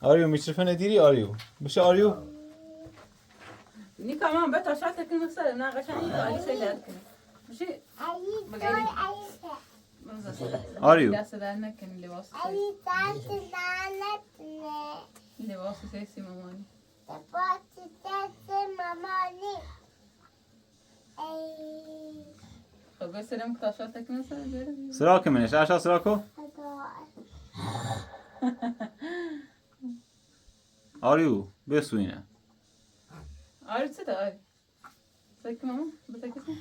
آریو میکروفون دیری آریو بشه آریو نیکا من به تاشات کنم مثلا نه قشنگی علی سیدات کنم میشه آریو دست در نکنی لباس لباس سیسی مامانی خب بسرم که تاشات کنم مثلا سراغ منش عشا سراغ کو آریو بسوینه آره چه داری؟ سایک ماما بسکسم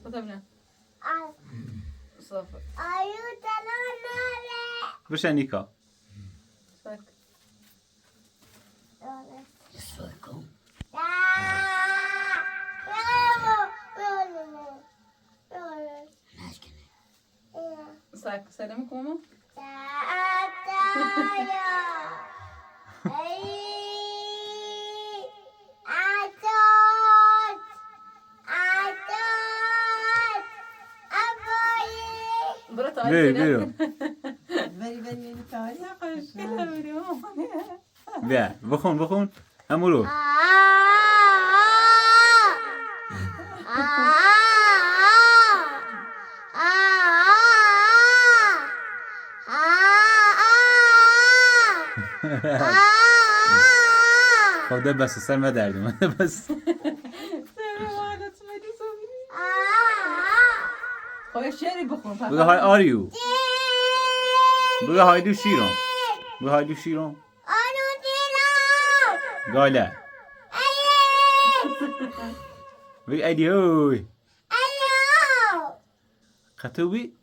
صدا بنا صافه آریو دلانه بشه نیکا سایک سایک سلام ماما بيو بيو بيا بخون همولو خب ده بس سر ما دردم ده بس خب شعری بخون بگه های آریو بگه های دو شیرم بگه های دو شیرم گاله بگه ایدی هوی خطوبی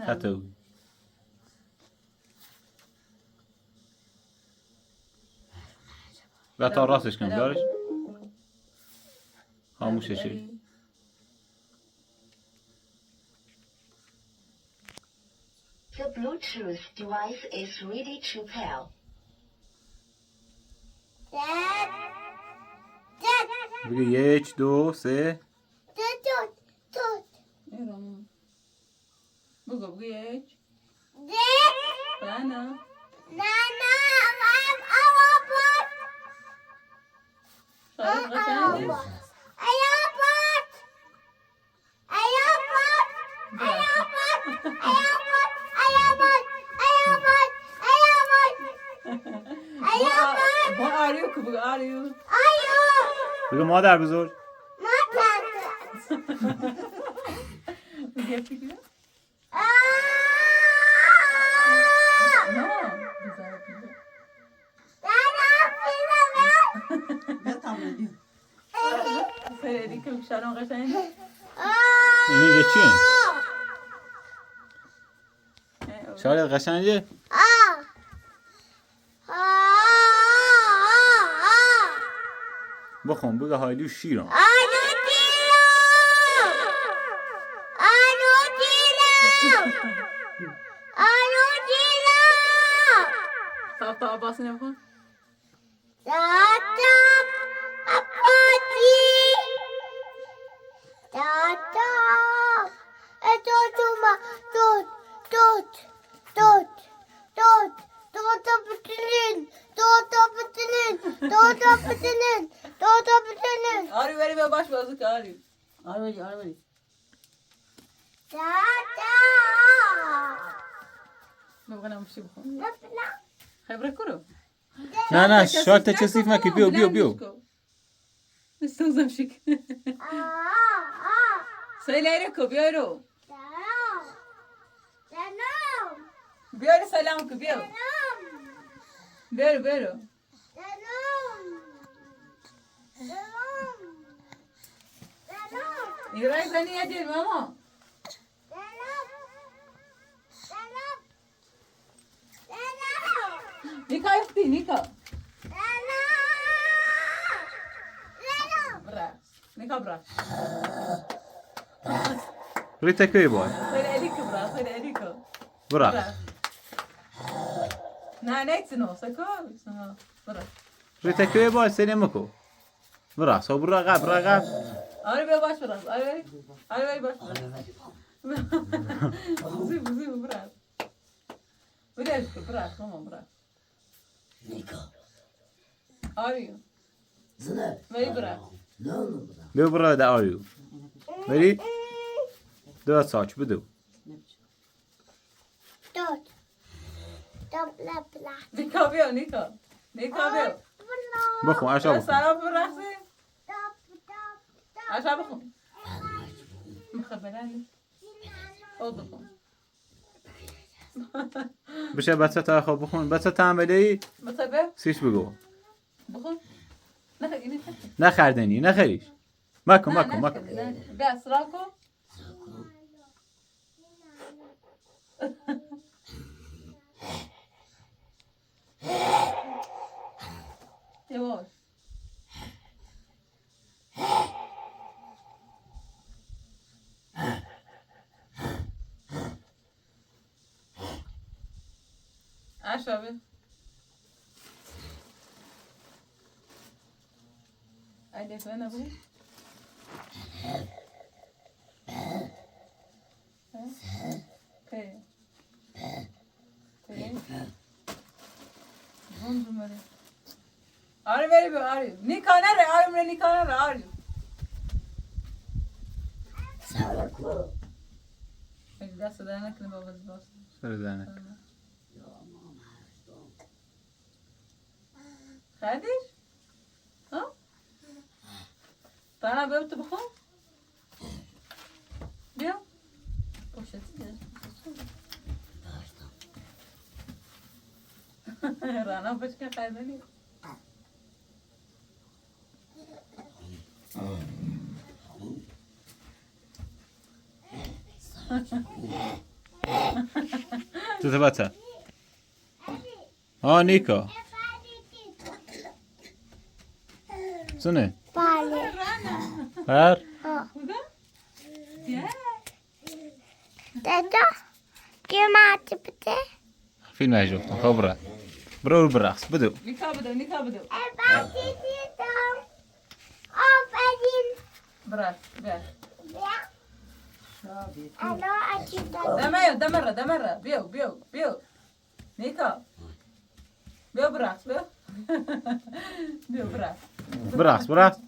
خطوبی و تا راستش کنم دارش خاموششه The Bluetooth device is ready to pair. بگه 1 2 3 بگو یک نه شاید قشنگه با آریو که بگو آریو بگه مادر بزرگ بگه فکره سریعی که شرم قشنگه اینی یه چیه؟ شاید قشنگه؟ بخون بگه هایدو شیرم تا عباسی نبخون آری بری به باش بازو که آری بری ببغنم شي بخون خبره کرو نه شاید تچسیف مکی بیو استوزم شک سلام کو بیارو بیارو سلام کو بیارو بیارو ایرای زنی ادیر ماما نیکا افتی نیکا برا نیکا برا ریتا کوی باید خیلی الیکو برا خیلی الیکو برا نه نیتونو سکو برا ریتا کوی باید سری مکو برا سو برا قب آره بیا باش برا آره باش برا زیبو برا برا مامان برا آریو ولی برا بیا برا دا آریو بری دو ساچ بدو Dort. Doppla Blatt. نیکا بیا نیکا بیا بخون اشا بخون سلام برقصی Dopp. عشا بخون مخبرنی او بخون بشه بچه تا خواب بخون بچه تا هم بدهی مطبع سیش بگو بخون نه اینی نخردنی نخریش مکن بیا سرا کن یواش عشا بیا عیده تو نبود Okay. آره بری بیا آره نیکا نره آره من نیکا نره آره دست در نکنه بابا باز سر زنک خیلیش؟ ها؟ تانا بیا تو بخون بیا پوشتی رانا بچکن خیلی نیست تو بچه ها نیکا سنه Bale. هر بوده؟ یه Detta. Gemate bitte. فیلم هجوفتم خب برو برقص بدو نیکا بدو برات بیا دمره بيو نيكا بيو براس بيو بيو براس برقص برقص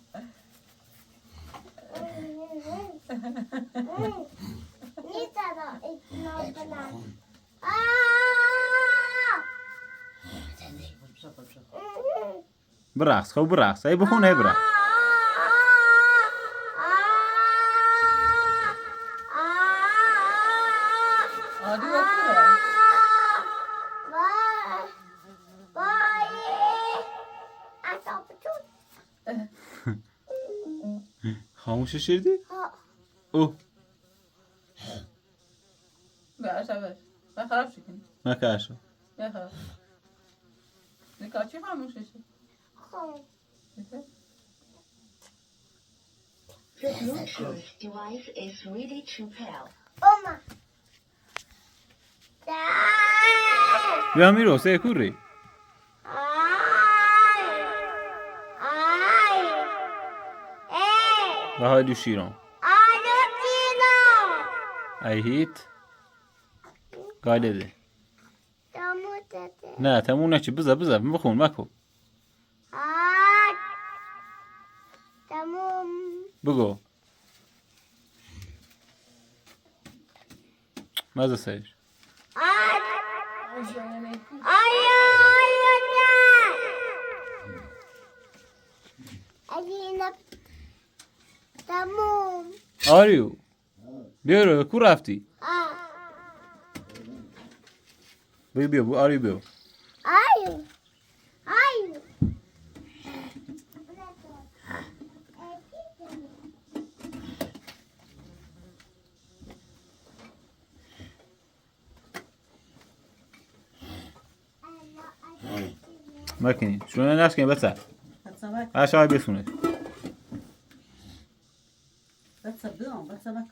خب برقص ای بخون ای برقص عادي وكذا خاموش شدی؟ اوه بقى شباب ما خربش كده نکاشو يا خرب نكاتشي خاموش شيء The Bluetooth device is ready to pair. بیا میرو سه کوری و هایدو شیران ای هیت قاعده ده نه تموم نچی بزا بخون مکو بگو ماذا سير تموم آریو بیارو کو رفتی بگو آریو بیو آیو مکنی شونه نشکنی بسه بتصمك عشای بسونه بتصبهم بتصمك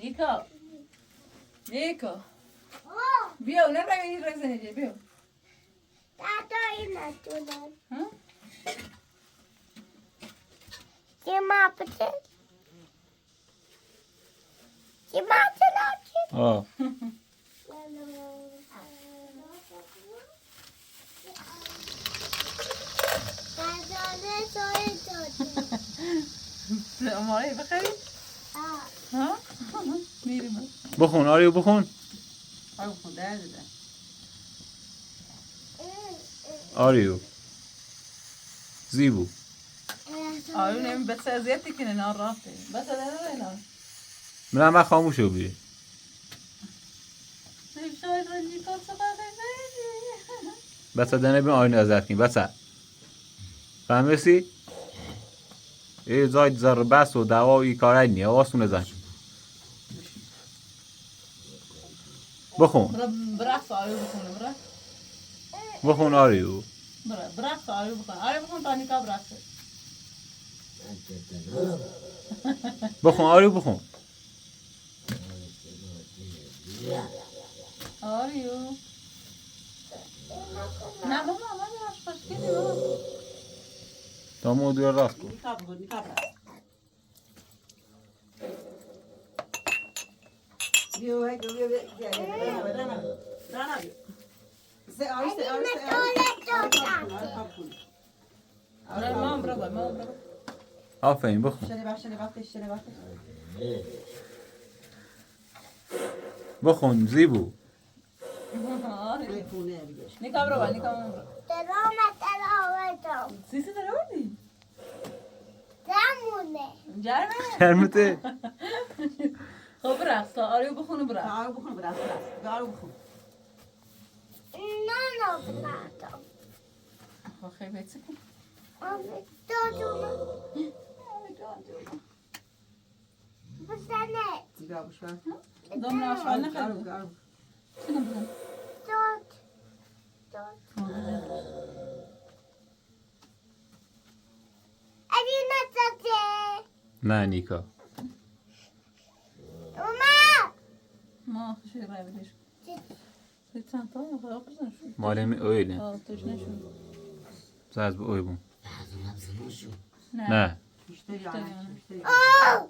نیکا نیکا آه بیا نه روی رزنه جه بیا دادایی نتونم ها چی ما بده چی ما چی آه دادانه توی داده ماهی بخری ها میریم بخون آریو بخون آره خود درده آریو زیبو آره نمی بس اذیتی کنه نار رافته بس نه نه منم من خاموشو بی شاید رنجی کن سقاطه بس دنه بین آینه ازت کن بس فهمیسی؟ ای زاید زر بس و دوایی کاری نیه آسونه زن بخون برا سایه بکنه برا بخون آریو برا سایه بکنه آره بکن تا نیکا براسه بخون آریو بخون آریو نه بابا من براش خوشگلی بابا تا موضوع راست کن نیکا بکن نیکا برا بیو هی بیو بیا رانا بیو سه آیسته آره مام برا آفرین بخون شده وقتش بخون زیبو آره نیکا برا درامه سیسی داره بردی دمونه جرمه شرمته خب برقص آریو بخون برقص آریو بخون نه بنادم خب خیلی بیتی کن دادومه بزنه دام ناشوال نخواهد چه نم بزن داد ادی نتاته نه نیکا اوما ما خوشی رای بدیش خیلی چند تا یا خیلی بزن شد مالمی اویله آه توش نشون زاز به اوی بون نه نه آه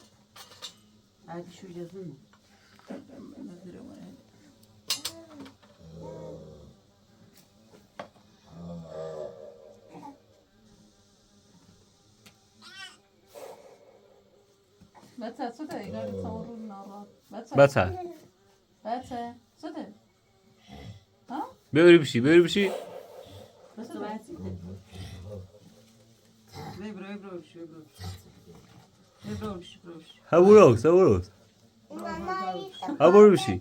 بچه صده اینا رو تمرون ناراد بچه بچه صده ها ببری بشی بچه ها بروز ها برو بشی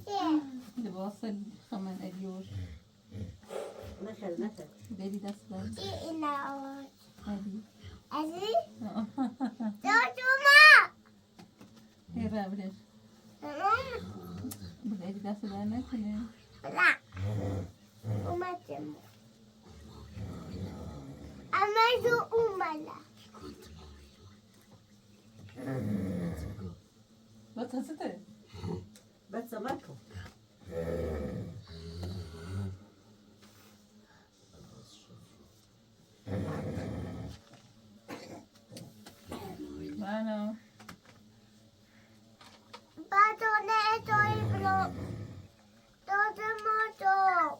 لباس خمن اليوش بدي دست دست اینا بدي ادی دادومه هي رابلش بدي دست دست نکنه بلا اومدم اما جو اوملا بچه صده بس ماكو منو بادونه توی برو دادومه توی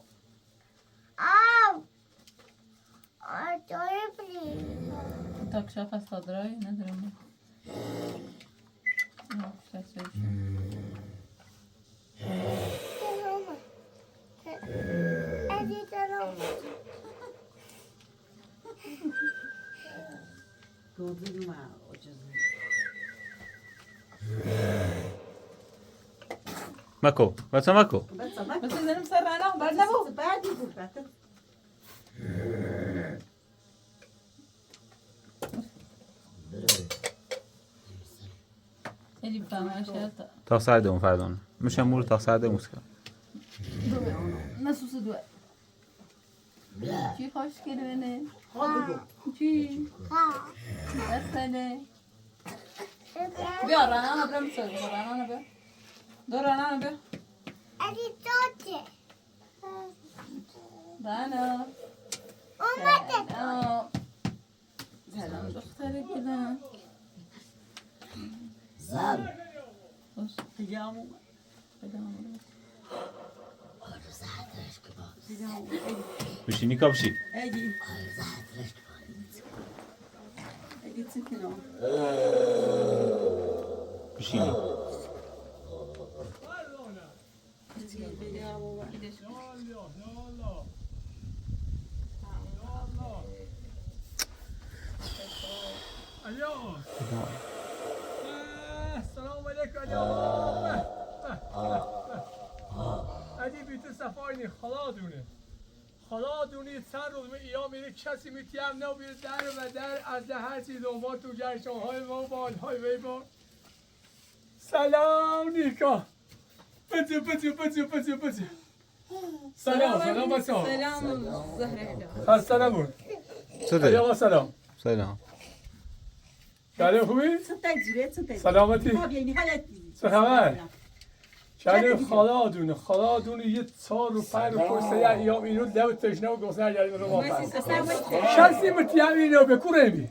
بلی تاکشاف از صادرای ندارم ادی درامه توضيح مع وجزء مکو بچه مکو بس ماكو بس إذا مسرعنا بعد نبو بعد يقول بعد اللي بفهمها شيء تا ساعت دوم فردانه میشه مور تا ساعت دوم سکر نسوس دواء چی خوش کنه خذ چی ها اصله بیا رانا برم سر رانا بیا دوران بیا علی توته رانا اومده سلام دختر گلم پیامو بشی نیکا بشی ایدی ایدی چی کنم بشینی سلام علیکم ادی بیت صفاینی خدا دونه خدا دونی چند روز به ایام میره کسی میتیم نو بیره در و در از هر چیز دنبال تو جشن های ما های وی با سلام نیکا بچه سلام بچه سلام زهره خسته نبود چطوری؟ آقا سلام سلام کاره خوبی؟ څه سلامتی نهایت چه خبر؟ شاید خدا دونه یه 4 و 5 و پرسه یا ایام اینو لو تشنه و گوزنه جایی رو ما فرد شخصی متیم اینو بکوره بی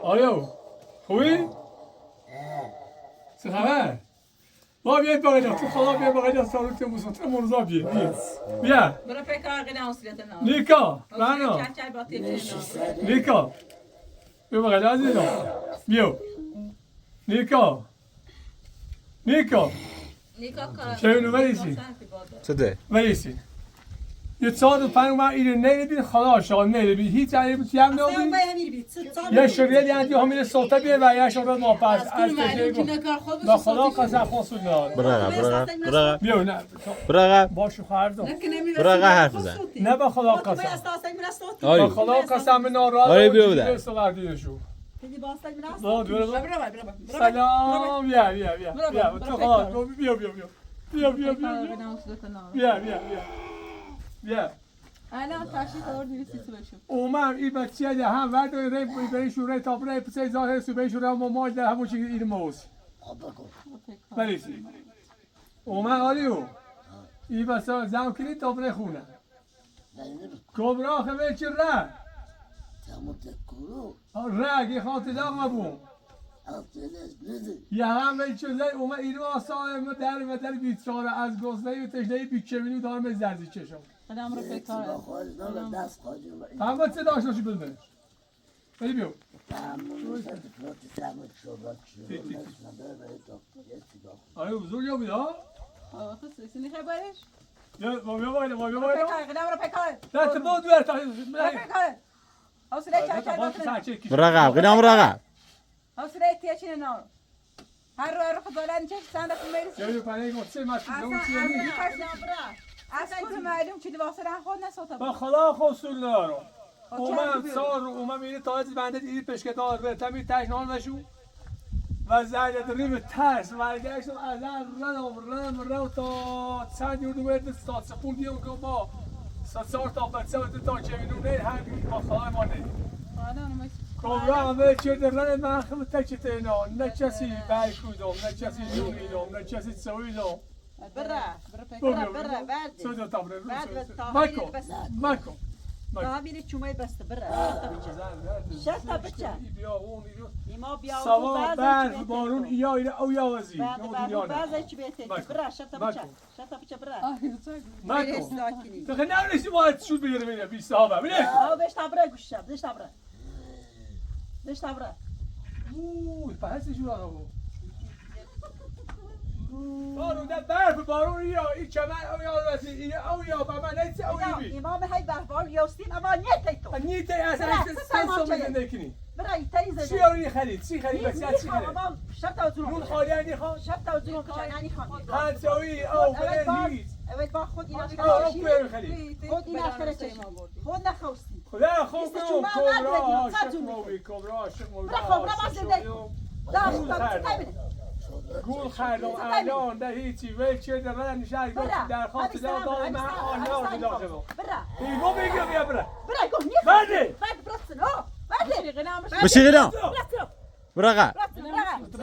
آیا خوبی؟ چه خبر؟ ما بیاید بقیه تو خدا بیاید بقیه سالوت موسوطه مرزا بیا برو پیکار قیده حسلیت نام نیکا رانا چای باتی نام نیکا بیا بقیه عزیزم بیو نیکا نیکا چه ولیسی چطوری؟ ولیسی یه 4 و 5 من اینو نمیبین خدا شاد نمیبین هیچ جایی متیم نمیبین یه شریعتی اندی همین صوته بیه و یه شما ما پس از تشریع با خدا قسم خواستون دار برا بیو نه باشو خواهردم برا حرف بزن نه با خدا قسم با آری خدا قسم ناراض آره بیو بودن سلام بیا تو خدا بیا الان تشریف آوردی سیسو بشو اومم این بچه ده هم ورد ری برای شوره تا برای پسه ظاهر سو برای شوره ما ماج در همون چیز این موز بلیسی اومم آریو این بسا زم کلی تا برای خونه کبرا خمه چی ره ره که خاطر داغ مبون یه هم چیزی اومم اینو آسان در بیچاره از گزنه و تشنه بیچمینی دارم زرزی چشم قدم رو پیکار همه چه داشت باشی بزنش بلی بیو آره بزرگ یا بیده ها؟ سینی خبرش؟ یا ما بیا باید قدم رو پیکار نه تو بود بیار تا پیکار حوصله چای باتی برقم قدام رقم حوصله تیشین نام هر رو خدالن چه سند میریسی یا پنه گفته مشکل اصلا معلوم چی واسه خود نسوتا با خدا خودسون دارم اومم سال رو اومم اینه تا از بنده دیدی پشکتار به تمی تشنان بشو و زیادت ریم ترس برگشتم از رم تا چند یوردو برد سات سخون دیگه که با 4 تا بچه و تا چمینونه هم با خدا ما نید کبرا همه چرد رن من خیلی تکیت اینا نه کسی بای کودم نه کسی جویدم نه کسی سویدم برا بعد سویدم تابره مکو تا میری چومای بسته برا شتا بچه ایما بیا سوا برف بارون او یا وزی بعد چی بهته برا شتا بچه برا مکو تو خیلی نمیشی باید شود بگیره بینه بی صحابه بینه بهش تبره گوشم بهش تبره پس شو آقا بارون ده برف بارون یا این چمن او یا وزی او یا با من نیست او بی امام های برفار یاستین اما نیتی تو نیتی اصلا سنسو میزنده کنی برای تایزه چی آوری خرید؟ چی خرید؟ بسی از چی خرید؟ شب توزون نون خالی هنی خواه؟ شب توزون کچانی خان هنسوی او بله هیچ اوید با خود اینا او بیارو خرید خود اینا خرید خود نخواستی خدا خوب رو کبرا عاشق موی کبرا عاشق موی گول خردم الان ده هیچی ویچه در رن نشای گفت در خواست دادم من آنها رو داشتم ایگو بگیرم بیا برا گفت نیست بله بعد برسن بله بشی قدام برقم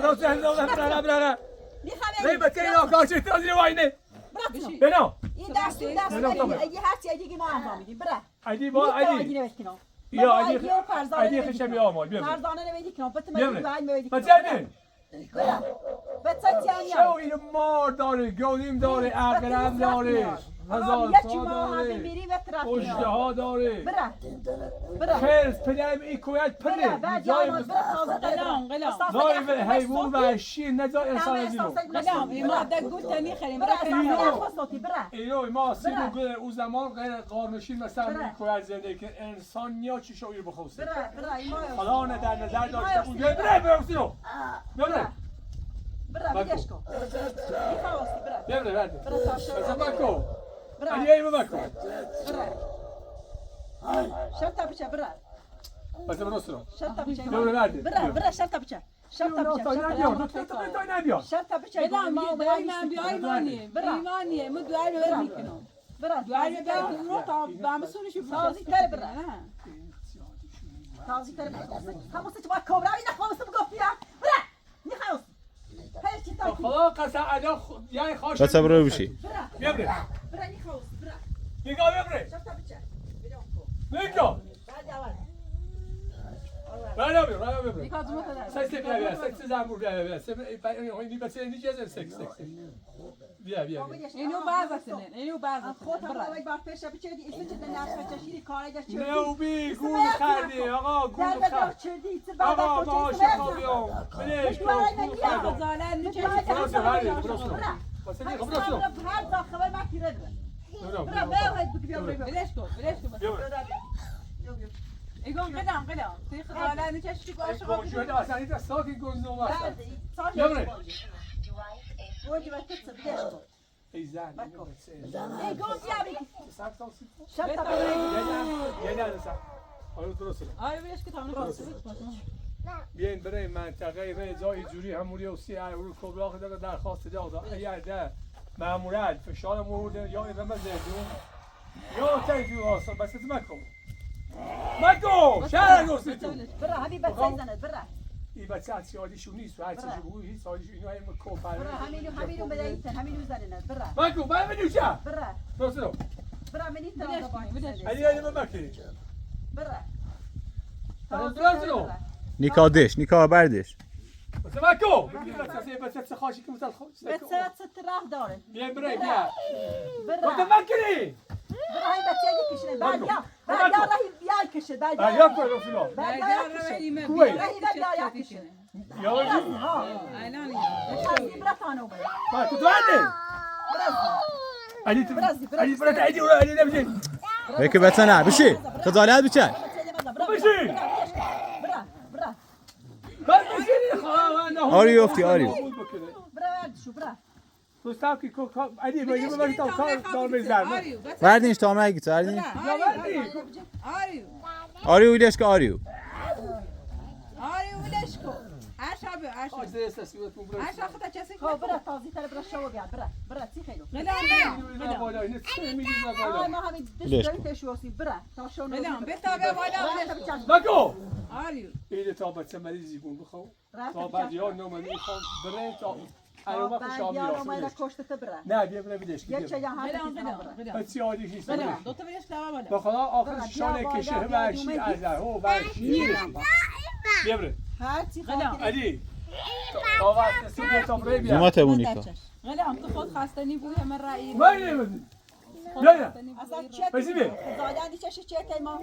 راست هندام برا میخوام ریبت اینا کاشی تازی واینه براتون بنا این دست این دست اگه هرچی دیگه ما انجام میدیم بره علی با علی یا علی خشم یا مال بیا فرزانه نمیدی کنم بت بیا من بچه بت شو اینو مار داره گودیم داره عقرب داره هزار یکی ما هم داره میریم و طرف اجده ها داره بره خرس پدرم این کویت پره جای زای به حیوان وحشی نزای انسان از اینو اینو ما سیبو گل او زمان غیر قارنشین مثلا این کویت زنده که انسان نیا چی شو اینو بخوسته حالا نه در نظر داشته اون گل بره سینو بره بره مثلا بکو علی ایمو بکو شرطه بچه بره مثلا برو سینو شرطه بچه بره برده بره شرطه بچه شرطه بچه شرطه بچه بدم یه دعای من بیا ایمانیه من دعای رو میکنم دعای رو رو تا بامسونش تازی تر بره تازی تر بره همون سه با کبرا این خواست بگفتی بره میخواست هیچ چیز خدا قسم علا یعنی خوش بچه برو بشی بیا بره بره میخواست بره نگاه بیا بره شرطه بچه نگاه بعد اول رایا بیا بره میخواد مت داد سکس بیا سکس زنبور بیا اینی بچه اینی چیزه سکس بیا اینو بازاتنه اینو خود بازاتنه هم باید پیش بچه دی اسم چه ناس بچه شیری کاری داشت چه نوبی گول خردی آقا گول خرد چه دی چه آقا بعد ما تو شخابیام بلش کن خزانه نچه هر داخل ما کی رد برا باید بگیرم بلش کن ایگون قدام تی خزانه نچه شی باشه شو اصلا این ساکی گنزو واسه بعد بیا بره وجه بس بدش کن ای زن ای گون بیاری ساک ساک شرط یعنی از حالا درست آره بلش که تامن بیاین برای منطقه رضای جوری هموری و سی اورو کبرا خدا درخواست داد اگر ده مامورات فشار مورد یا ادامه زیدون یا تنجو واسه بس مکو شهر گوشت برا حبیب بچه زند برا این بچه از سیادیشون نیست و هر چیزی بگویی هیچ سیادیشون اینو هم کوپر برا همینو بدهید همینو زنند برا مکو باید بدیوشه برا درست رو برا منی تا علی علی مکی برا درست رو نیکا دش نیکا بردش بس مکو بچه خاشی که مثل خوش بچه راه داره بیا برای بیا برا گفت مکری برا این بچه دیگه کشنه بعد یا راهی بیای کشه بعد یا کوی رفیقا بعد کوی یا کشه یا ها اینا از برا تانو برا ما تو دونه علی برات علی ولا علی نمشي هيك بتسنع بشي خزانات بچن بشي برا بشي خلاص آریو افتی آریو برا شو برا تو استاو کی کو علی بگی ببر تو کار دار بزن بردینش تامه گیت بردین آریو آریو ویلش که آریو بلش کن عشابه عشا خدا کسی خب برا تازی تر برا شو بیاد برا چی خیلی ما همین دست تشوسی برا تا شو بلام بتابه بالا ماکو آریو این تا بچه مریضی بود بخو تا بعدیا نومه میخوام بره تا ایوما کشامی نه بیا بره بدش یک چه هم بچه عادی نیست دو تا بلش لوا بالا با خدا آخر شانه کشه وحشی از او وحشی بیا بره هرچی علی تا وقت سیده تا بره بیا زومات مونیکا غلام تو خود خستنی بود همه رأی بیا بیا اصلا چه زادی چه چه ما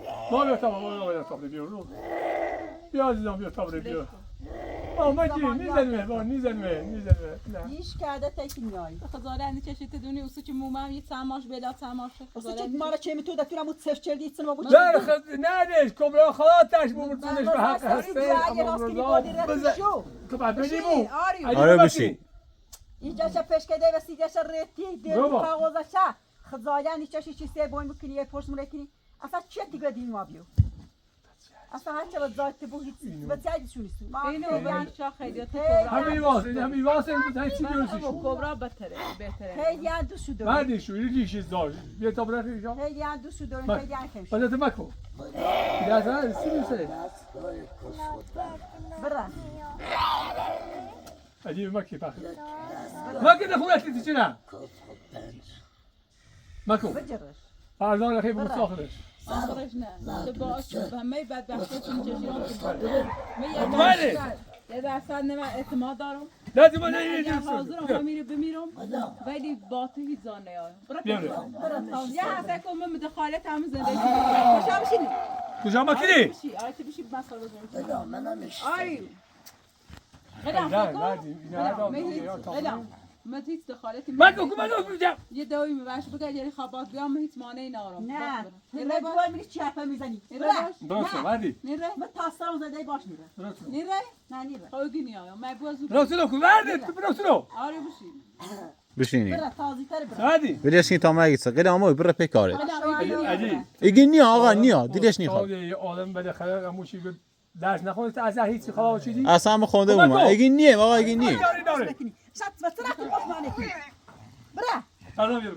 بیا تا بیا بیا عزیزم بیا تا بیا آمدی نیزنمه نیش کرده تکی میای خزانه چشیت دونی اوسو که مومم یه تماش بلا تماش اوسو ما را چه میتونه دتونم مت سرچ کردی سن ما بود نه نه کبرا خلاصش بمرتونش به حق هسته شو تو بعد بدیمو آره بشی اینجا چه پیش کده و سیجا رتی دیو کاغذش خزانه چشی چی سه بوین بکنی پرس مولکنی اصلا چه دیگه دین ما بیو اصلا هر چه وضعیت بود وضعیت شونیست ما اینو بیان شاه خیلیات همین واسه این تا چی درستش کبرا بهتره خیلی اندو شده بعدی شو لیش زاج بیا تا برات اینجا خیلی اندو شده خیلی انکم شد بعد ماکو یا سر سی سر برا عجیب مکی پخ مکی نخونه اکلیتی چی نه مکو بجرش فرزان رخی بود ساخرش آخرش نه تو باش همه بدبختیتون چشیان بله. یه درصد نه اعتماد دارم نه تو من اگر نمیدونم حاضرم همین میرم ولی با تو هیچ زان نیارم یه هفته که من مدخالت هم زندگی کجا بشینی؟ کجا مکی بشی آی تو بشی مسئله بزنی بلا منم آی نه غلام نه من هیچ دخالتی مکو کجا یه دوی میبرش بگه یعنی خوابات بیام هیچ مانعی نارم نه نیره نه باش دوار میری چی حرفه میزنی نیره باش درسته ولی نیره من تاسترم زده باش میره درسته نیره نه نیره خوگی نیایم من بازو راسلو کورده تو راسلو آره بشی بشینی بره تازی تر بره هادی ولش کن تا مگیسه غیر اموی بره پیکاره عجیب ایگی نیا آقا نیا دیدش نیخواد یه آدم بده خلاص اموشی گفت درس نخونید از هیچ خلاص چیزی اصلا ما خونده بودم ایگی نیم آقا ایگی نیم شات بطرح قطمانه کنی بره الان بیار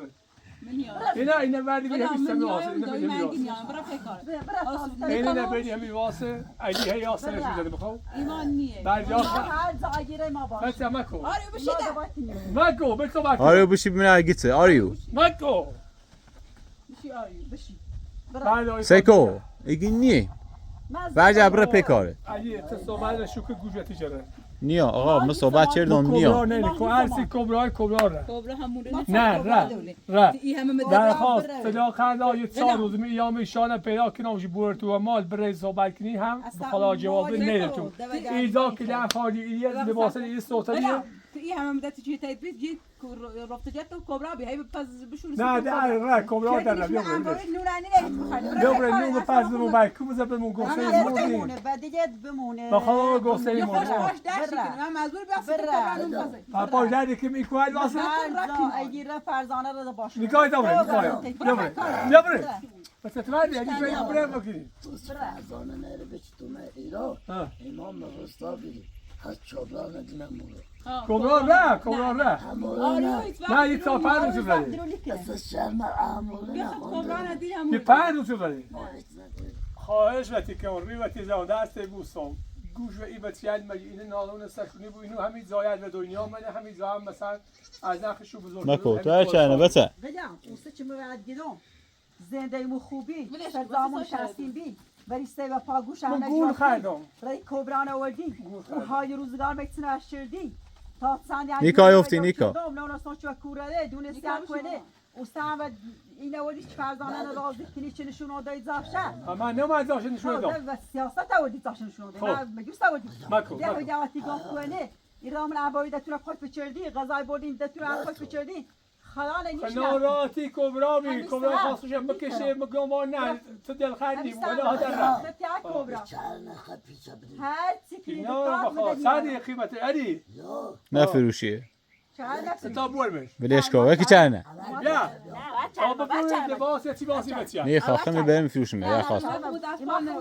من نیایم اینا وردی به غلام هیچ من سمی واسه نیایم اینا دوی بدیم من واسه نیایم برای پیکاره بره تازی تر اینا نبودی همین واسه علی هی آسرش می‌دادم بخو ایمان نیه بعد یا هر زاگیره ما باش بس مکو آره بشی مکو بس مکو آریو بشی ببین گیتسه آریو مکو بشی آریو بشی بعد سیکو ایگی نیم برجع بره پیکاره علی تو صحبت شوک گوجتی جره نیا آقا من صحبت کردم نیا نه کو ارسی کبرای کبرا را کبرا همونه نه را ای همه در مدرسه خواست فدا خنده یه 4 روز می ایام شانه پیدا کنم و بور تو مال برای صحبت کنی هم به خلا جواب نمیده تو ایزا که در خارجی یه لباس این صوتیه تو ای همه مدت چی تایید بیت جیت رفته جت و کبرا بی هی پس بشور نه در را کبرا در را بیا نورانی نمیت بخواد بیا برای نون پس بمون باید کوم زبمون گفته مردیم بعد دیگه بمونه با خدا گفته یه خوش مردیم باش درشی کنم من مزبور بیاستی کبرا نون پسه پاپا جدی که میکوال واسه اگه فرزانه رو باش نگاه داره نگاه بیا برای بس تو ولی اگه تو برای بکنی فرزانه نره بچ تو من ایران امام رستا بری از چابرا ندینم مورو کبرا نه کبرا نه آریو هیچ وقت نه یک تا 5 روز بده از شرم امورو بیا کبرا ندیدم یه 5 روز بده خواهش وقتی که اون وقتی زاده است بوسم گوش و ای بچه‌ای مگه این نالون سکونی بو اینو همین زاید و دنیا من همین زام مثلا از نخشو بزرگ مکو تو هر چنه بسه بگم اوسه چه میاد گیدم زنده مو خوبی سرزامون شستیم بی ولی سه و پاگوش من هم گول خریدم رای کبران آوردی و های روزگار مکتنا اشتردی تا سند نیکا یافتی، نیکا. نه نه سوچ و کوره دونستی کنه اوستان و این آوردی چه فرزانه رو راضی کنی چه نشون آدای زافشه من نمیاد داشت نشون دادم و سیاست آوردی داشت نشون آدای من مگوست آوردی مکو ده جواتی گفت کنه ایران من عبایی دتون خود بچردی غذای بردین دتون خود بچردی خلال نیش ناراتی کبرا می کبرا خواستش بکشه مگم نه تو دل خیلی ولی هدر کبرا چرنه خد پیچه بری هر چی که نه بخواد صدی قیمت علی نه فروشیه تا برمش ولش کن یکی چنه بیا آب بگو لباس چی باسی بچه نی خواخه می بریم فروشیم یا خواست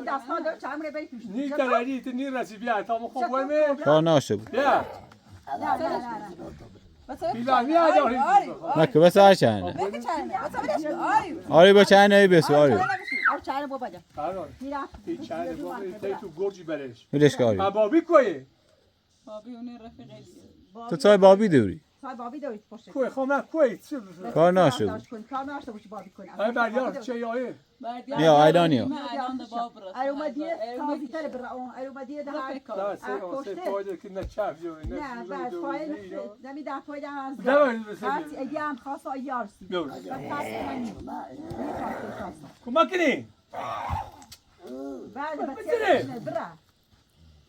دستان داره چمره بیفروش نی داری تو نی رسی بیا تا مخو برمش کار ناشه بود بیا نه نه نه بیا بیا داری مکو بس هر چنه آری با چنه بسو آری او چاره بابا جا قرار میرم این چند بابی تو گرجی بلش ولش کن آری بابی کوی بابی اون رفیقی تو تای بابی دوری سای بابی دارید پشت کوی خب من کوی چه کار ناشه بود کار ناشته باشی بابی کنی ای بریار چه یایه نیا ایرانیو من الان ده باب رست ای اومدی تازی تر برا اون ای اومدی ده هر لا سه فایده که نه چاپ جو نه بعد فایل نمیدم فایده از دم بسه هرچی اگه هم خواست آیارسی بیا بعد کمک کنی بسیار برا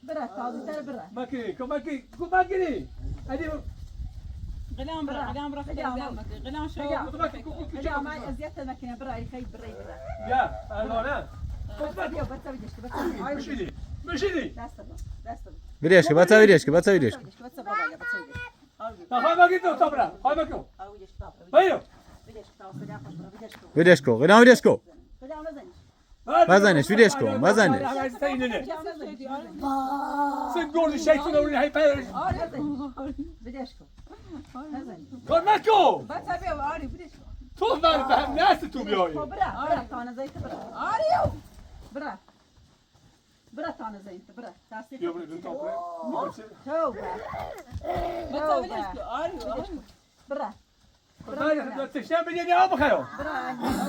برا تازی تر برا مکی کمک کنی علی غلام برا غلام شو بجا ما ازیت نکنه برا ای خیلی برای برا بیا الانه بیا بس بیدش بس مشیدی مشیدی دست دست ولش کن بس ولش کن بس ولش کن بس بابا یا بس خواهی مگی تو تابرا خواهی مگی آویش تا بایو بیدش تا سجا خوش برا بیدش کو ولش کن غلام ولش کن بجا نزنی بزنش ویدیوش کن بزنش سن گوری شیطان اولی هی پیرش بیدش کو نزنی کار مکو بس بیا آری بدش تو من به هم نست تو بیایی برا برا تا نزدیک برا آریو برا برا تا تانه زين برا دستي بیا بریم تا بریم توبه بچه ولش کن آریو برا خدا تشنه بگه آب بخیر برا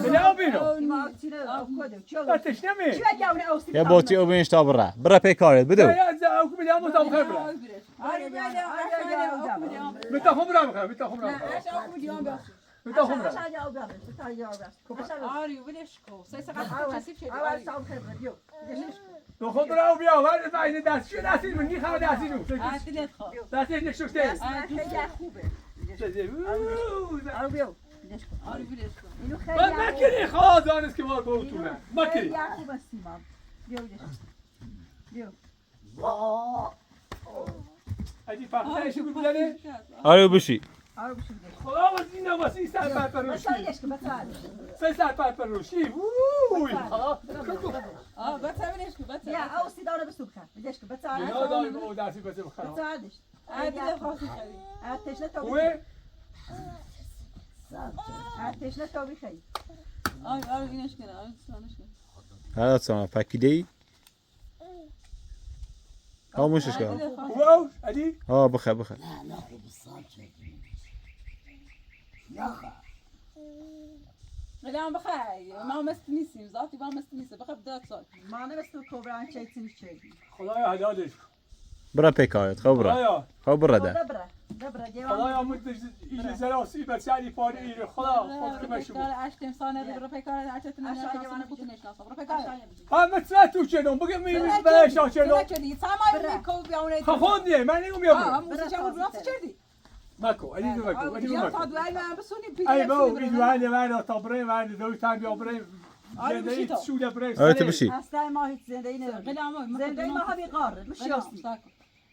بده آب اینو ما تينا او كودو شو تا تشنه می شو جاوني او یه باتی او بینش تا برا پی کارت بدو یا او بده آب تا بخیر برا آریو بیا میتا خم برا بخیر میتا خم برا اش آقا میدیام بیا میتا خم برا عشان جاوب بتا جاوب آریو ولش کن سه ساعت کثیف شد اول سام خبر بيو تو خود برا بیا ولی فایده دست شو دستی من نی خبر دستی جو دلت خواه دستی نشوشته خیلی خوبه آرو بیو آریو ولش کن اینو من مکنی خواه دانست که ما بودتونه مکنی خیلی خوب هستی مام بیو اگه فقطش بودنه آره بشی آرو بشو خدا واسه این نماسی سر پر روشی بسالش که بسال سه سر پر روشی ووی بچه ولش کن بچه یا او سیدانه بسو بکن بدش که بسال اینا داریم او دستی بسه بخرم بسالش دلت خواه خیلی ارتش نه تو خوبه؟ ارتش نه تو بخی آریو اینش کنه آریو سانش کنه هلا سلام پکیده ای؟ خاموشش کن خوبه علی؟ ها بخیر نه خوب ساعت شد ولی هم بخیر ما مثل نیستیم ذاتی ما مثل نیست بخیر داد سال ما نمیستو کوبران چه چیزی چه خدایا حلالش کن برا پی کارت خب برا خدایا خب برا ده دبره خدایا مدت ایش زراسی بچه‌ای پاری ایره خدا خود که مشو اشتم سانه برو پی کار هرچت نشناسم خودت نشناسم برو پی کار هم مترا تو چنم بگم می بهش چنم چدی سامای کو بیاونه خفوندی من اینو میام موسی چه بود چدی ماکو علی دو ماکو علی دو یا ماکو تا من بسونی پیش ای با ایدوال من تا برای من دوی تام یا برای زندگی شو برای آره تو بشی اصلا ما هیچ زندگی نداریم زندگی ما ها بیقار مش یاستی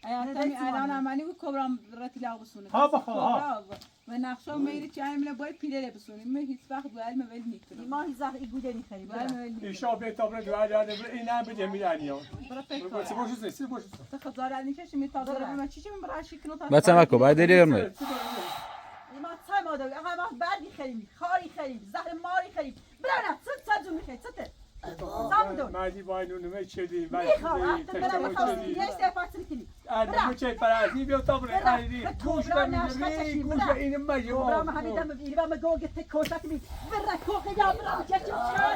الان امانی و کبرام رتیلا بسونه ها بخوا و نقشه میری چه عمل باید پیله بسونیم من هیچ وقت به علم ولی نیکنم ما هیچ وقت ایگوده نیخریم ایشا به تا برای دوال یاد اینا بده میدانیو برو فکر باشه باشه سی باشه تو خزار از نیکش میتازه من چی من برای شکل تا بچه مکو باید داری برمه ما چه ما داریم آقا ما بعدی خریم خاری خریم زهر ماری خریم برای صد میخریم صد مردی باید اونمه چدی ولی میخوام برم بخوام یه استفاده کنی انا چه فرازی بیا تا برای خریدی گوش نمیدی گوش اینم ماجو برام همین دم بیری و مگو گت کوشا کنی برا کوکه یا برام چه چه برا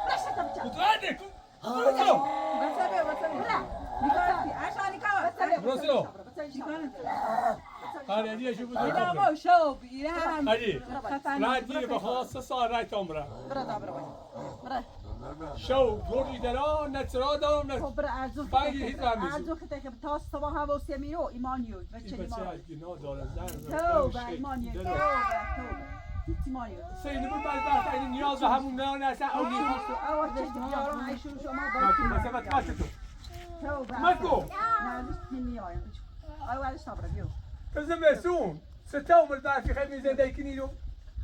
نشتا بچا خداده راسلو آره دیگه شو بود علی رادی به خاص سال رای تامرا شو گوری درا نترا دام نت برا ارزو باقی هیچ کاری ارزو که تک تا صبح هوا سمیرو ایمانیو بچه بچه ایمان گنا داره زن تو ایمانیو تو هیچ ایمانیو سینه بود بعد این نیاز به همون نه نه اون اول چه دیارم عیشو شما مثلا ماست تو تو ماکو نه نمیایم اولش صبر بیو زمستون سته عمر بعد في خیلی زنده کنیدو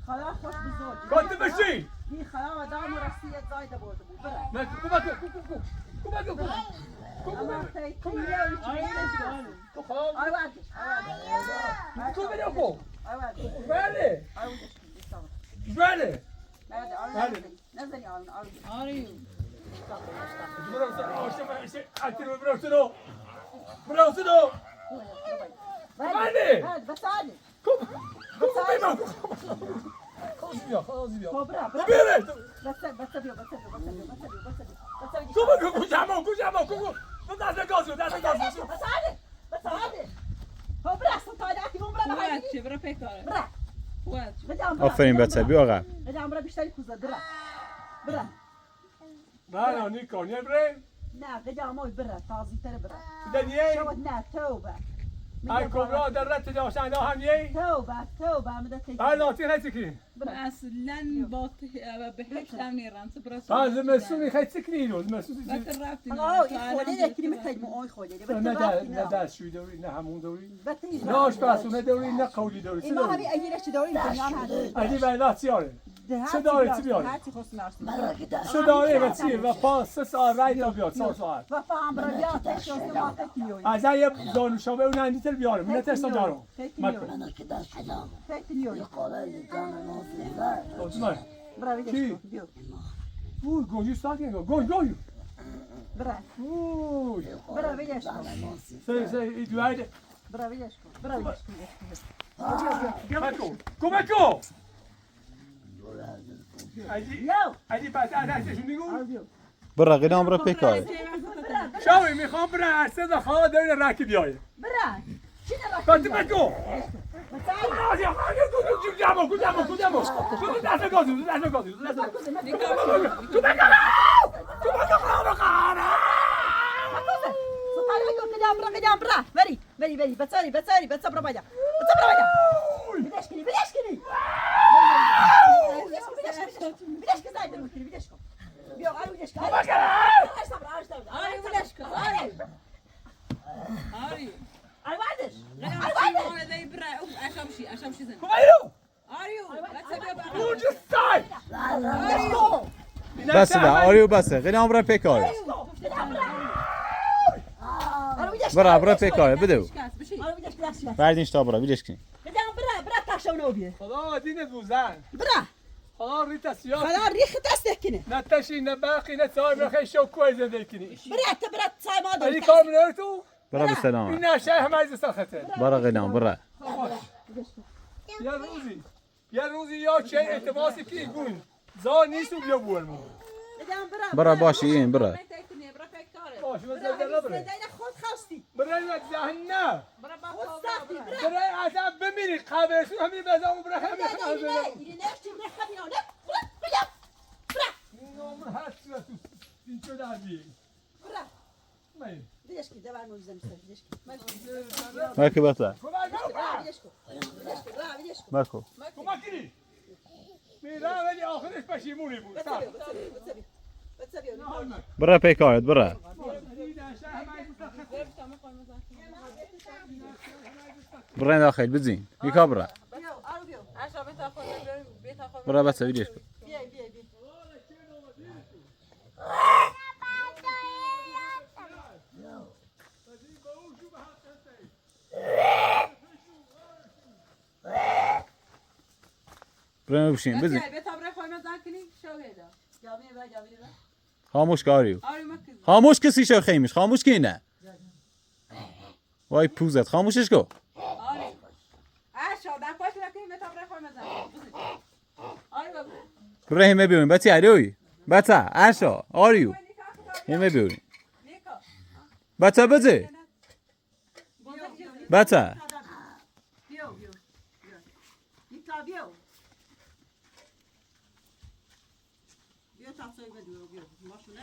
خدا خوش بزرگ كنت ماشي این خدا و دام رسیت زایده بود برا ما آفرین بچه بیا آقا نه نیکو نبره نه قجامای برا تازی تر برا دنیای شوت نه توبه ای کبرا در رت داشتن دا هم یی توبه مدت هلا تی هتکی اصلا با بهش نمیرم سپراس هذا مسوي خي تكنينو مسوي خودی دکری میخوای مو خودی نه دست شوی دوری نه همون دوری نه آشپزخونه نه دوری نه قولی دوری این ما همین ایرش دوری دنیا هست علی بعد سیاره چه داره چی بیاره هرچی خواست نرسیم چه داره و چی و پا 3 ساعت رای تا بیاد 4 ساعت و فهم برای بیاد تشوست ما تکیوی از یه دانشجو اون اندیتر بیارم من ترسم دارم انا كده حلام تکیوی قال لي كان نوصل اسمع برای کی؟ بیو اوه گوجی ساکن گوج برا اوه برا ویدش کن سه ای دوایده برا ویدش کن برا ویدش کن کمک کن اجی پس ازشون میگو برا قیدام برا پیکاره شاوی میخوام برا عرصه دا خواه دارین رکی بیایه برا چی نباید کاتی بکن قدام برا بری بتصاري برا بايدا بداش كني بداش كزايد المشكلة بداش كن بيو قالوا بداش كن I بعدش بس ده آریو بسه قیدام برا پیکاره برا پیکاره بدو بردینش تا برا ویدش کنی برا تاشو نوبيه خدا دین دوزن برا خدا ریت سیاه خلا ريخ تستكني نه تشی نه باقی نه سای بخی شو کوی زنده کنی برا تساي ما علی دور کار منو تو برا بسلام این نشه همه از سخته برا قیدام برا یه روزی یا چه اعتماسی که گون زا نیست و بیا بولمون برا باشی این برا باش مثلا بره خود خواستی برای جهنم خود ساختی برای عذاب بمیری قبرشون همین بزامون برای همین خبر نام هست و تو این چه دردی مرکی بسه مرکو کمکی میرم ولی آخرش پشیمونی بود برا پیکارت برا برا داخل بزین یکا برا برا بسه ویدیش کن برا بشین بزین خاموش کاریو خاموش کسی شو خیمش خاموش کی نه وای پوزت خاموشش کو برا همه بیوین بچه عریوی بچه اشا آریو همه بیوین بچه بزه بچه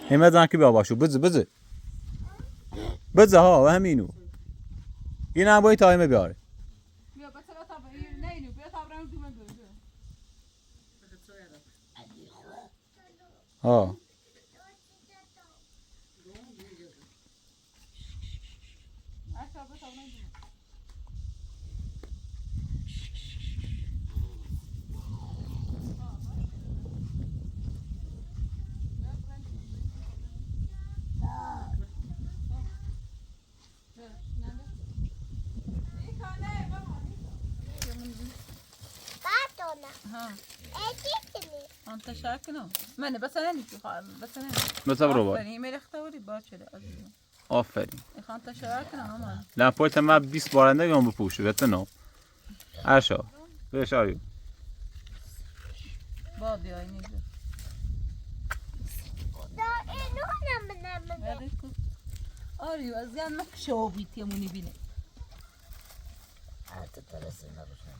همه زن که بیا باشو بزه ها و همینو این هم باید تا همه بیاره ها انت شاكنو من بس انا بس برو بار ایمیل اختوری با شده عزیزم آفرین انت شاكنو همان نه پویت ما 20 بارنده گم بپوشه بهت نو اشا بهش آریو باد یا اینی آریو از یان مکشو بیت یمونی بینه حتی پرسته نباشن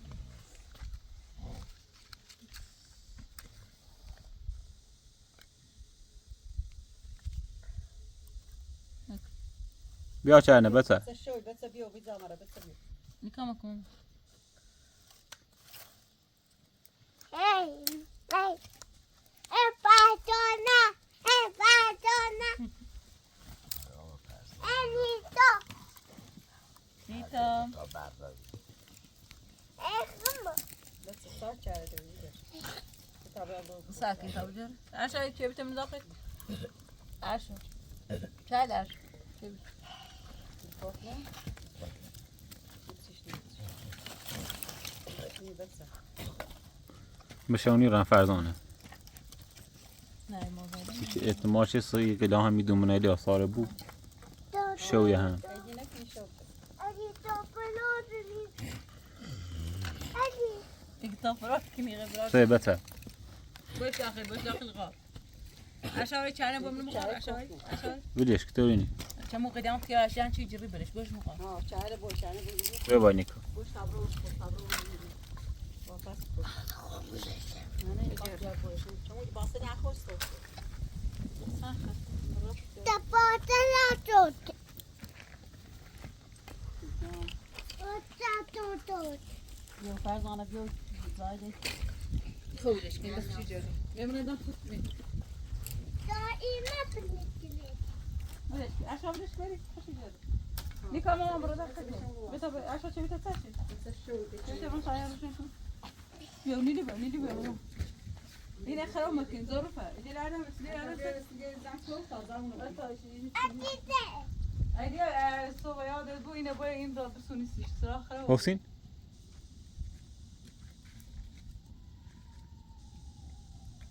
بیا چرنه بسه نیکام کن نیتا ساكن توجر عشان كيف بتم دقيق عشان شايل عشان بشونی رن فرزانه نه ما احتمال چه سایی که لا هم میدونم ایلی آثار بود شویه هم اكتفرت كني غبرات سه بتا باش داخل غاب عشاوي كان بمن مقار عشاوي بديش كتوريني كم قدامك يا عشان شي جري بلش باش مقار چهره بوشانه بود بیا با نیکو بوش صبرو واپس نه اجازه بوش چون واسه نخواست یو فرزانه بیو زایده خودش كني بس شي جري يمنا دام خدمي وليش عشان بدش بري شي جري دي كمان برا داخل بس عشان شي بتتساشي انت ما صاير يا وليدي بقى وليدي بقى هنا خرا مكان ظروفها دي العالم بس دي العالم زعما صوت زعما ايدي الصوبه يا بو هنا بو این دار بسونيسي صراحه خرا حسین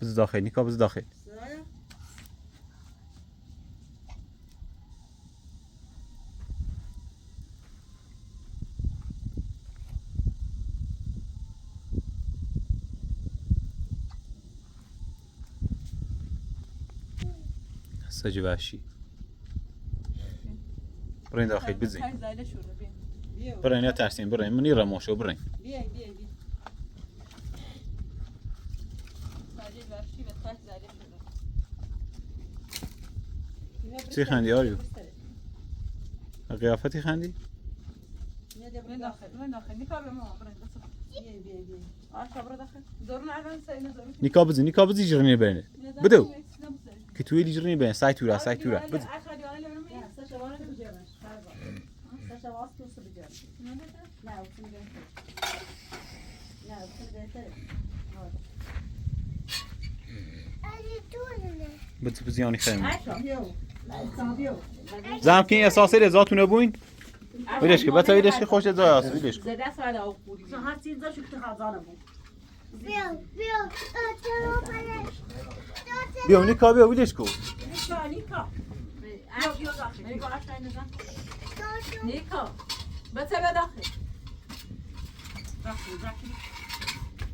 بز داخل نیکا بز داخل سجی وحشی برین داخل بزین هاي زايده شو بين برین یا ترسین برین منی رموشو برین بیای بیای ساجد ورشي بتاعت زايده شو چی خندی آریو؟ قیافتی خندی؟ وين داخل نيكا بما برين بیای بیای بیای عشان برا داخل دورنا على سينا دورنا نیکا بزی جرنی برینه بدو که توی لیجرنی برین سای تورا بدو سشوار بجرش سشوار توس بجرش نه اوتون بهتره نه اوتون بهتره بدو بزیانی خیلی بیو بیو زم که این احساسی رضاتونه بوین ویدش که بتا ویدش که خوش ازای آسو ویدش که زده سر او پوری هر چیز داشت که خزانه بود بیو نیکا بیو ویدش کو نیکا بیو داخل نيكا عشان نزل نيكا بتبع داخل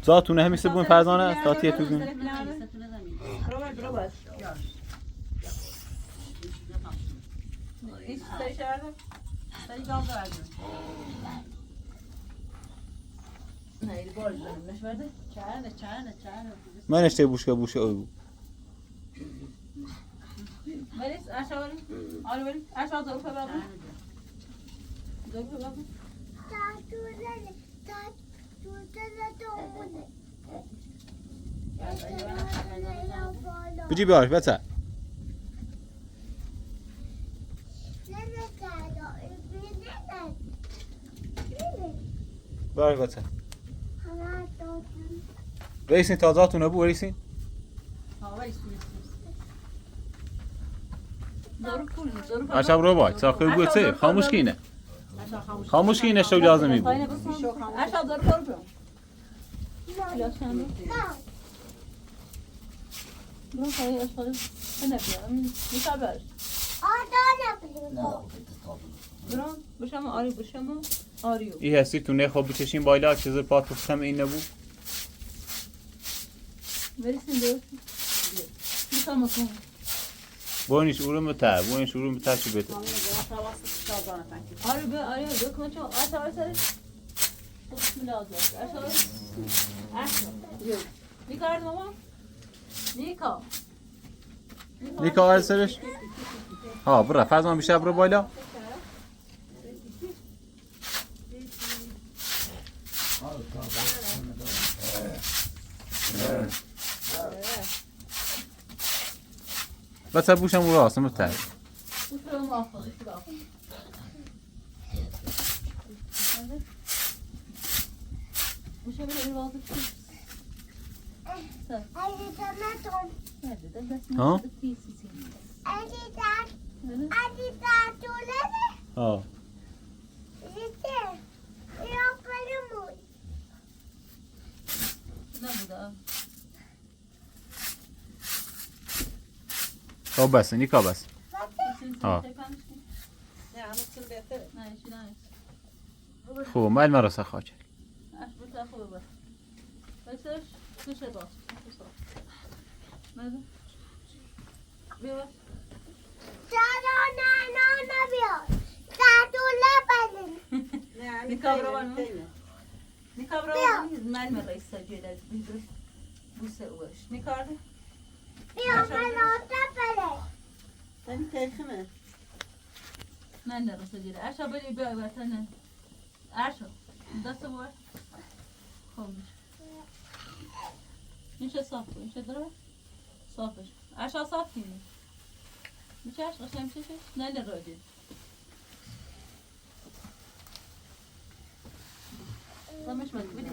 زاتونه همیشه بوین فرزانه تاتیه تو بین برو ايش تسوي شهاده سری گاز دارد نه این بار نش برده چرنه من اشته بوشه اوی بود بريس عشان آره بريس عشان ظروف بابا ظروف بابا بجی بیارش بتا بیارش بتا رئیسین تازاتونه بو رئیسین ظروف عشب رو باید ساخه بود سه خاموش کینه خاموش کینه شو لازمی بود عشان ظروف بابا لا شامل برو خواهی اشغال هنه بیا میتابرش برو بشم آری بشم آریو ای هستی تو نه خواب بچشین بایلا چیز پات بفتم این نبود برسیم درست میتام کن بوینش اورم بتا چی بده آره به آره دکمه چون آتا سرش بسم الله ازش اشغال میکارد ماما نیکا آره سرش ها برا فرزان بیشتر برو بالا بس بوشم او راست متر ها ها خب بس نیکا بس ها نه همون بهتره. نه ایشی نه خب مال مرا سخاچه اش بتا خوبه بس بسش کشه باش نه بیا بس نه نیکابروان نیکابروان من مرای سجید از بیدرس بوسه اوش نیکارده این تیخمه. من در سجید اشا بری بیا وطن اشا دست بور خوب میشه صاف کن میشه داره صافش اشا صاف کنی میشه اش قشنگ میشه نه نه راجع رمش من بدی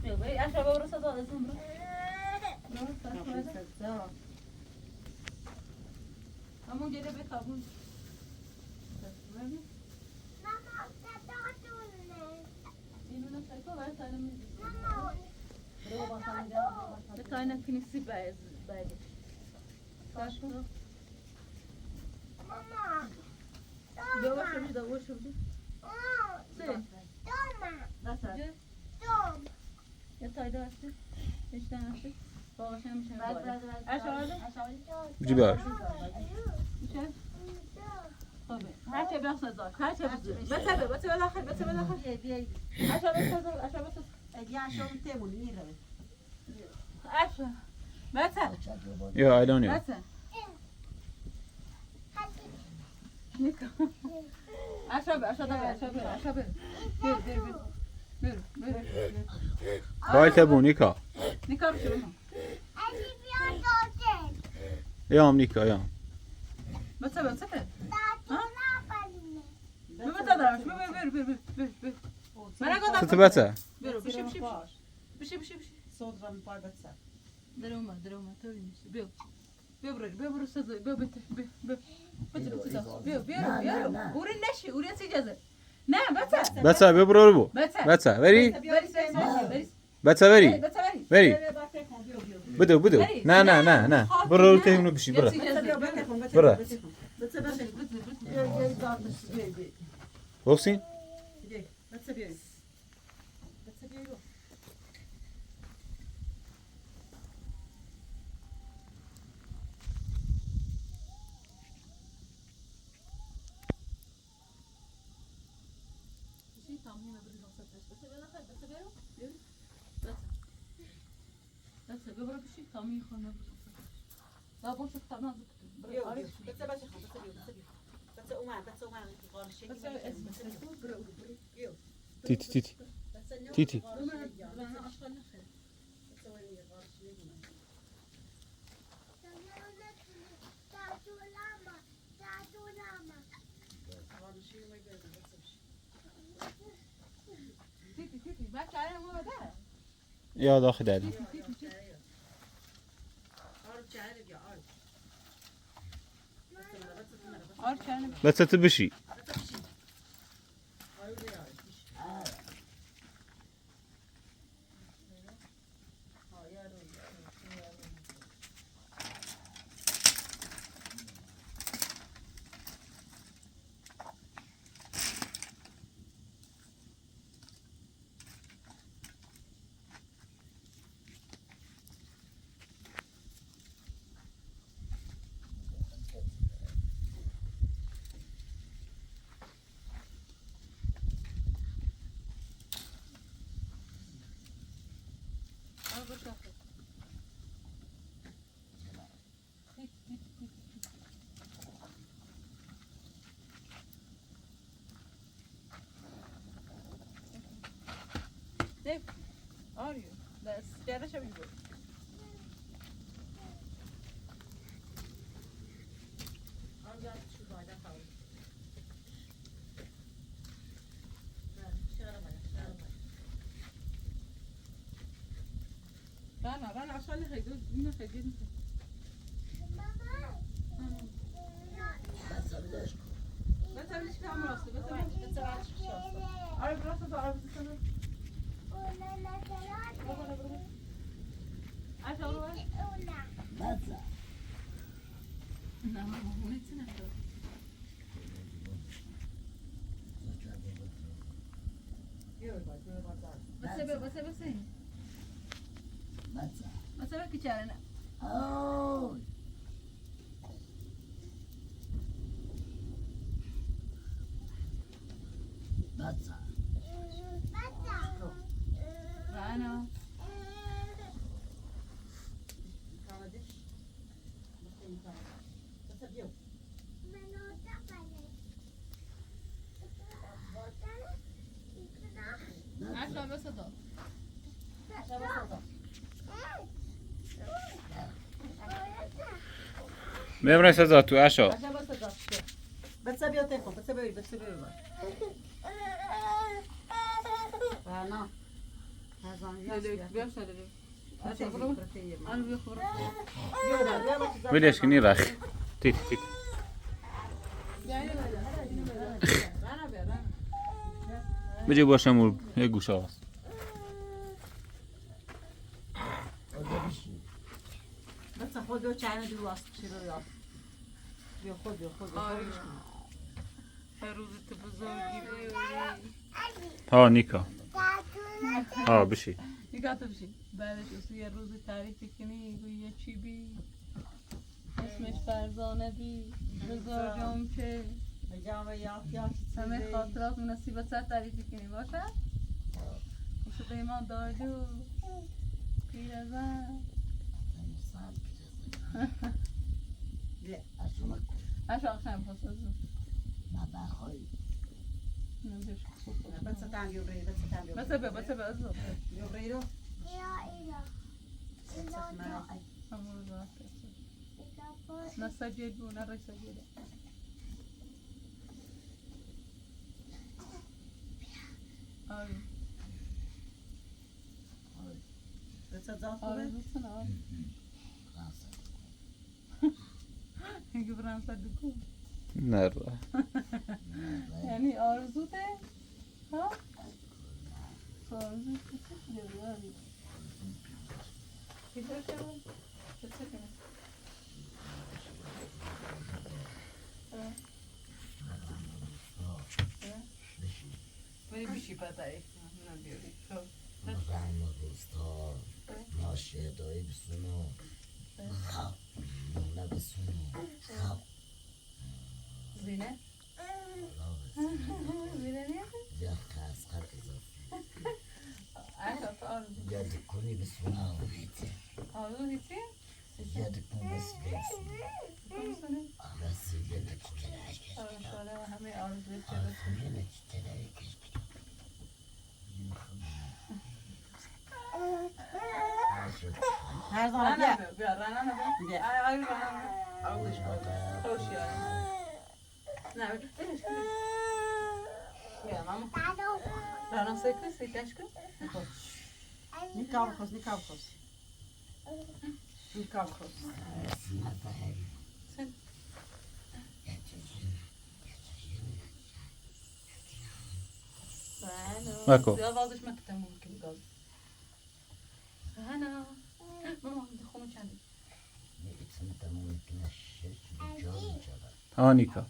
بیا بری اشا برو صدا لازم برو همون گله بخوابون اینو نسایکو برای سالم به تاینه کنیسی باید کاش کنم بیا واشو بجی دا واشو بجی سه یه تایده هستی اشتن هستی باقاش هم میشه بجی بار میشه خوبه هرچه بیاس ندار هرچه بسه بداخل اشا بسه اشا تمون میره. اشا بسه یا الان بسه نیکا اشا بر بای تبو نیکا نیکا بشو یام نیکا یام بسه ببر داداش ببر من گفتم ست بسه برو بشی صوت را میپای بسه. دروما تو نیست بیا سازو بیا اوری نشی اوری اجازه نه بسه ببرو بو بسه بری بسه بری بدو نه برو که اونو بشی برو بوسین ببرو بشی تامی خونه لا بون شو تمام تيتي يا داخل علي بس تبشي Dave, are you? That's Jara Shabibu. رنا عشان خيدود من خيدين بس قبلش كام راسه بس عارف راسه عارف تسمع عارف اروح نه مامونه چه نکنه بسه بسه که چاره نه اوه بچه رانا عشا بسه داد بمرن سزا تو اشا بسه بیا تکو بسه بیا نه بیا شده عشا برو آن بیا خورو ولش کنی رخ تیک تیک بجی باشم یه گوشه هست بسه خود بیا چینه دو واسه بشی رو یاد بیا خود هر روز تو بزرگی بیاری ها نیکا ها بشی نگاه تو بشی بعدش اصلا یه روز تعریف کنی گوی یه چی بی اسمش فرزانه بی بزرگم که بجام یاد همه خاطرات مناسبت سر تعریف کنی باشه اصلا ایمان دادو پیرزن اشا خم خصوصا نمیدوش بسه تام بیا بری بسه تام بیا بسه ازو بیا بری رو همون راحت نسجد بو نرى سجد آره بسه زاد آره خوبه دوستان آره اینکه فرانسه دکو نه یعنی آرزوته ها آرزو جواری کجا شد چه کنه ولی بیشی پتایی من بیاری رنگ روستا ناشه دایی بسونو خواب نونه بسونو خواب زینه زینه نیست یا خسخر اضافی عشق آرزو یا دکنی بسونو بیتی آرزو نیستی؟ یا دکن بس بسونو بسونه؟ بس یا دکن لعکش آره شاله همه آرزوی چه آره بسونه خونه نکته لعکش هر زمان رانا بیا بیا رانا بیا آی رانا آوش خوشی نه بلش کن بیا ماما رانا سکر سیتش کن نیکا بخوز نیکا بخوز نیکا بخوز مکو. زیاد وازش مکتم ممکن گاز رانا ماما خونو چندی میتونم تموم کنه شش جا میشود ها نیکا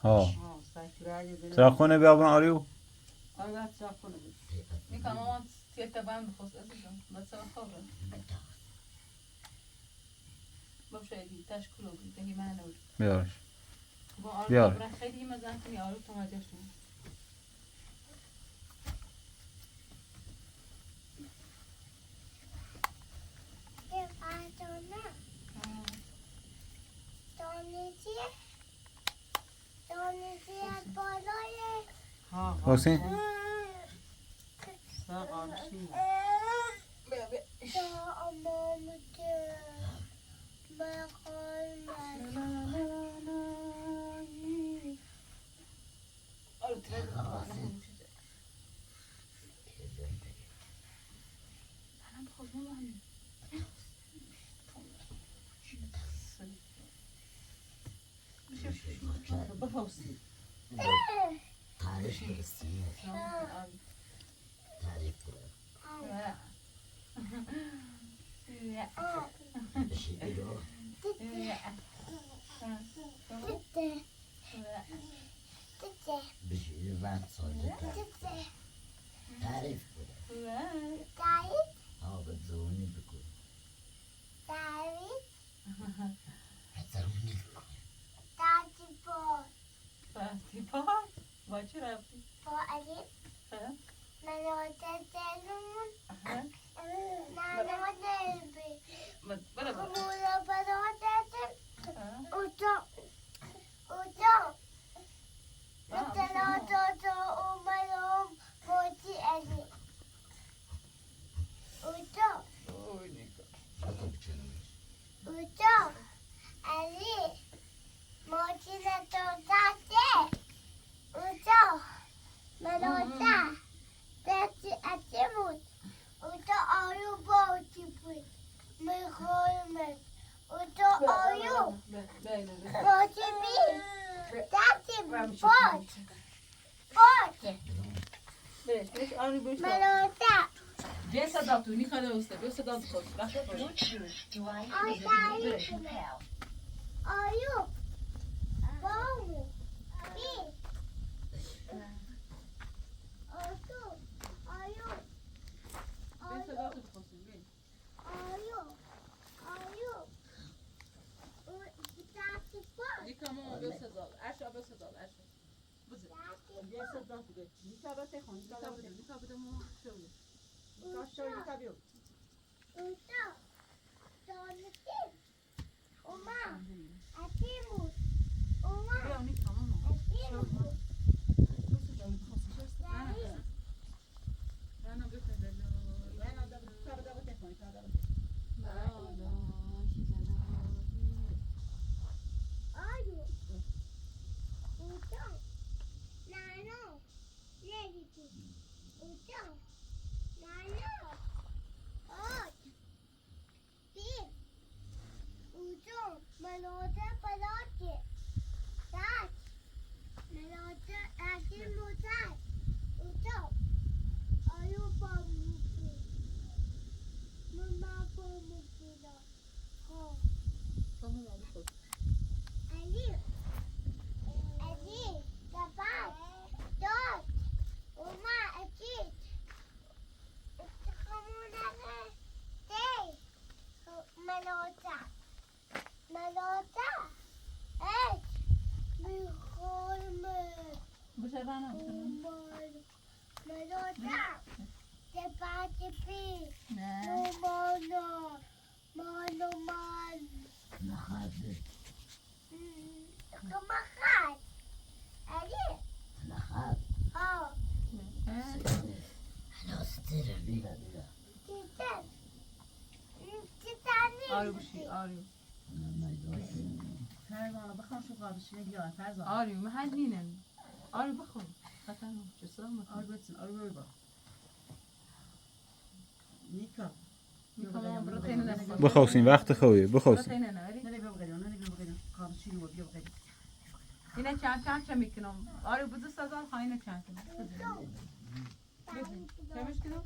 ها ساکرای چرا خونه بیابون آریو آره چاپ کنه نیکا ماما تیتا بند بخواست ازشون بسه خوابه باشه ایدی تشکلو بود دهی من نوید بیارش با آرزو بیار. برن خیلی مزن کنی آرزو تو مجاشون ها حسین ساقاشی بیا بیا آرزو ترد منم بخواست ماما همین بخوزی تعریف برسی تعریف برسی بشی بیرو بشیر وقت ساله تعریف کنه آب زونی بکن حترونی بکن رفتی پا؟ با چی رفتی؟ برو برو بکن بچنم بیا صدا تو نیخواد اوسته بیا صدا تو خوش وقت The خوش Bluetooth device is ready to pair. بیا صدا تو خوش بیا نیکا ماما بیا صدا اشا بیا صدا اشا بزن بیا صدا تو بیا نیکا بده خون نیکا بده ماما شو نیکا شو نیکا بیا بیا نیکا ماما شو نه بکن نه نه نیکا بده خون نیکا بده نخواهده نخواهد هناستره بیگه آری بشی آری فرزانه بخوام شو قابشی بیا فرزانه آری محل نینم آری بخور خطر چه سلام آره بتون آره بیا نیکا نیکا ماما برو تینه نسیم بخواسین وقت خوبی برو بخواسین تینه نوری نه بیا بگیرم نه بیا بگیرم قابشی رو بیا بگیرم اینه چند میکنم آری بزرگ سازال خواهی چند کنم چمش کنم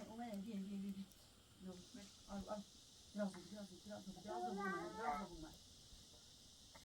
اومد بیا بیا بیا